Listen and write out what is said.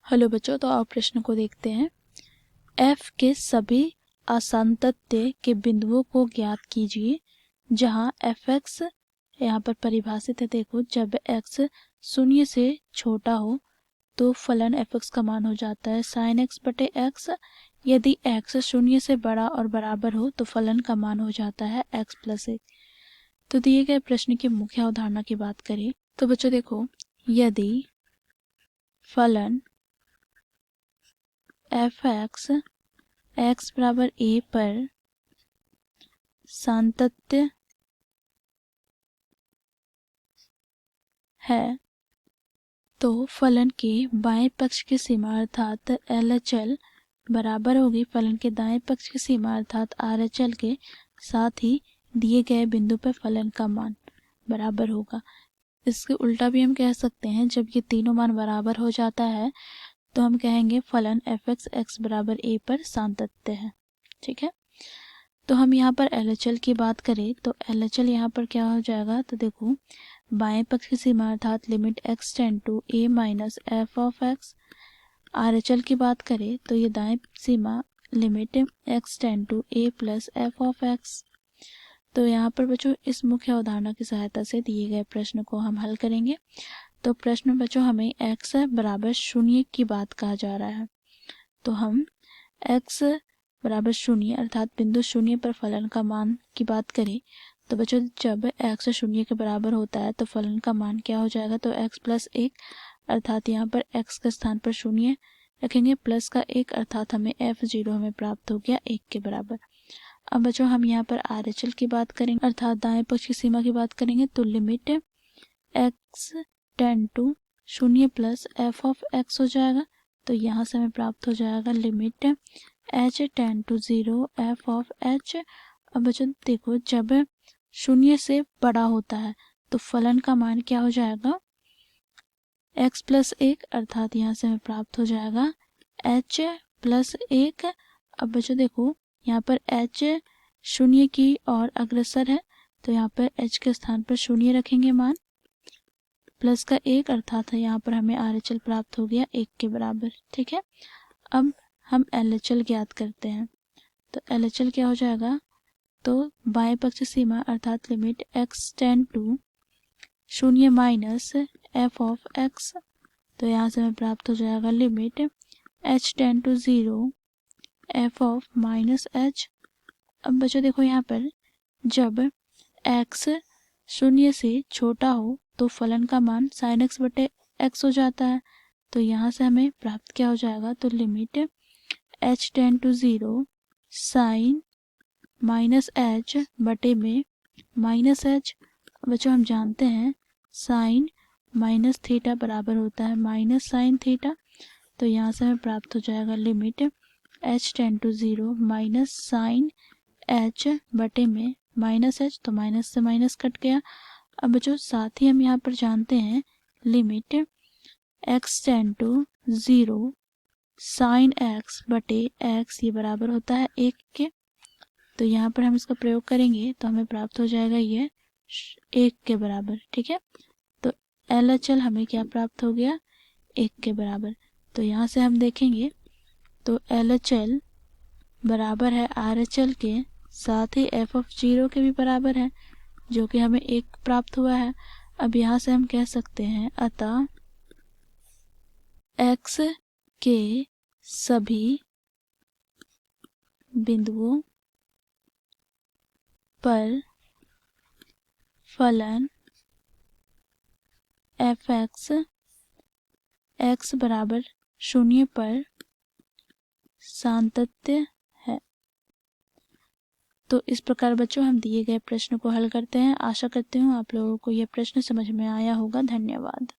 Hello बच्चों, तो आप प्रश्न को देखते हैं। f के सभी असांतत्य के बिंदुओं को ज्ञात कीजिए जहां fx यहाँ पर परिभाषित है। देखो, जब x शून्य से छोटा हो तो फलन fx का मान हो जाता है sin x बटे x। यदि x शून्य से बड़ा और बराबर हो तो फलन का मान हो जाता है x प्लस 1। तो दिए गए प्रश्न की मुख्य अवधारणा की बात करें तो बच्चों देखो, यदि फलन fx x बराबर a पर सातत्य है तो फलन के बाएं पक्ष की सीमा अर्थात LHL बराबर होगी फलन के दाएं पक्ष की सीमा अर्थात RHL के, साथ ही दिए गए बिंदु पर फलन का मान बराबर होगा। इसके उल्टा भी हम कह सकते हैं, जब ये तीनों मान बराबर हो जाता है तो हम कहेंगे फलन fx x बराबर a पर सातत्य है। ठीक है, तो हम यहाँ पर LHL की बात करें तो LHL यहाँ पर क्या हो जाएगा, तो देखो बाएं पक्ष की सीमा अर्थात limit x tend to a minus f of x. RHL की बात करें तो ये दाएं सीमा limit x tend to a plus f of x. तो यहाँ पर बच्चों इस मुख्य अवधारणा की सहायता से दिए गए प्रश्न को हम हल करेंगे। तो प्रश्न में बच्चों हमें x बराबर 0 की बात कहा जा रहा है, तो हम x बराबर 0 अर्थात बिंदु 0 पर फलन का मान की बात करें तो बच्चों जब x 0 के बराबर होता है तो फलन का मान क्या हो जाएगा, तो x प्लस 1 अर्थात यहाँ पर x के स्थान पर 0 रखेंगे प्लस का 1 अर्थात हमें f0 हमें प्राप्त हो गया 1 के बराबर। अब बच्चों हम यहाँ पर RHL की बात करेंगे अर्थात दाएं पक्ष की सीमा की बात करेंगे तो limit x tend to 0 plus f of x हो जाएगा। तो यहाँ से हमें प्राप्त हो जाएगा limit h tend to 0 f of h। अब बच्चों देखो, जब 0 से बड़ा होता है तो फलन का मान क्या हो जाएगा, x प्लस 1 अर्थात यहाँ से हमें प्राप्त हो जाएगा h प्लस 1। अब बच्चों देखो यहाँ पर h 0 की ओर अग्रसर है तो यहाँ पर h के स्थान पर 0 रखेंगे मान प्लस का 1 अर्थात यहाँ पर हमें RHL प्राप्त हो गया 1 के बराबर। ठीक है, अब हम LHL ज्ञात करते हैं तो LHL क्या हो जाएगा, तो बाएं पक्ष सीमा अर्थात limit x tend to 0 minus f of x। तो यहाँ से हमें प्राप्त हो जाएगा limit h tend to 0 f of minus h। अब बच्चों देखो यहाँ पर जब x 0 से छोटा हो तो फलन का मान sin x बटे x हो जाता है। तो यहाँ से हमें प्राप्त क्या हो जाएगा, तो limit h tend to 0 sine minus h बटे में माइनस h। बच्चों हम जानते हैं साइन माइनस थीटा बराबर होता है माइनस साइन थीटा। तो यहाँ से हमें प्राप्त हो जाएगा limit h tend to 0 minus sine h बटे में माइनस h। तो माइनस से माइनस कट गया। अब बच्चों साथ ही हम यहाँ पर जानते हैं limit x tend to 0 sine x बटे x ये बराबर होता है 1 के। तो यहाँ पर हम इसका प्रयोग करेंगे तो हमें प्राप्त हो जाएगा ये 1 के बराबर। ठीक है, तो LHL हमें क्या प्राप्त हो गया, 1 के बराबर। तो यहाँ से हम देखेंगे तो LHL बराबर है RHL के, साथ ही f ऑफ 0 के भी बराबर है जो कि हमें 1 प्राप्त हुआ है। अब यहाँ से हम कह सकते हैं अतः x के सभी बिंदुओं पर फलन fx x बराबर 0 पर सातत्य है। तो इस प्रकार बच्चों हम दिए गए प्रश्न को हल करते हैं। आशा करती हूँ आप लोगों को यह प्रश्न समझ में आया होगा। धन्यवाद।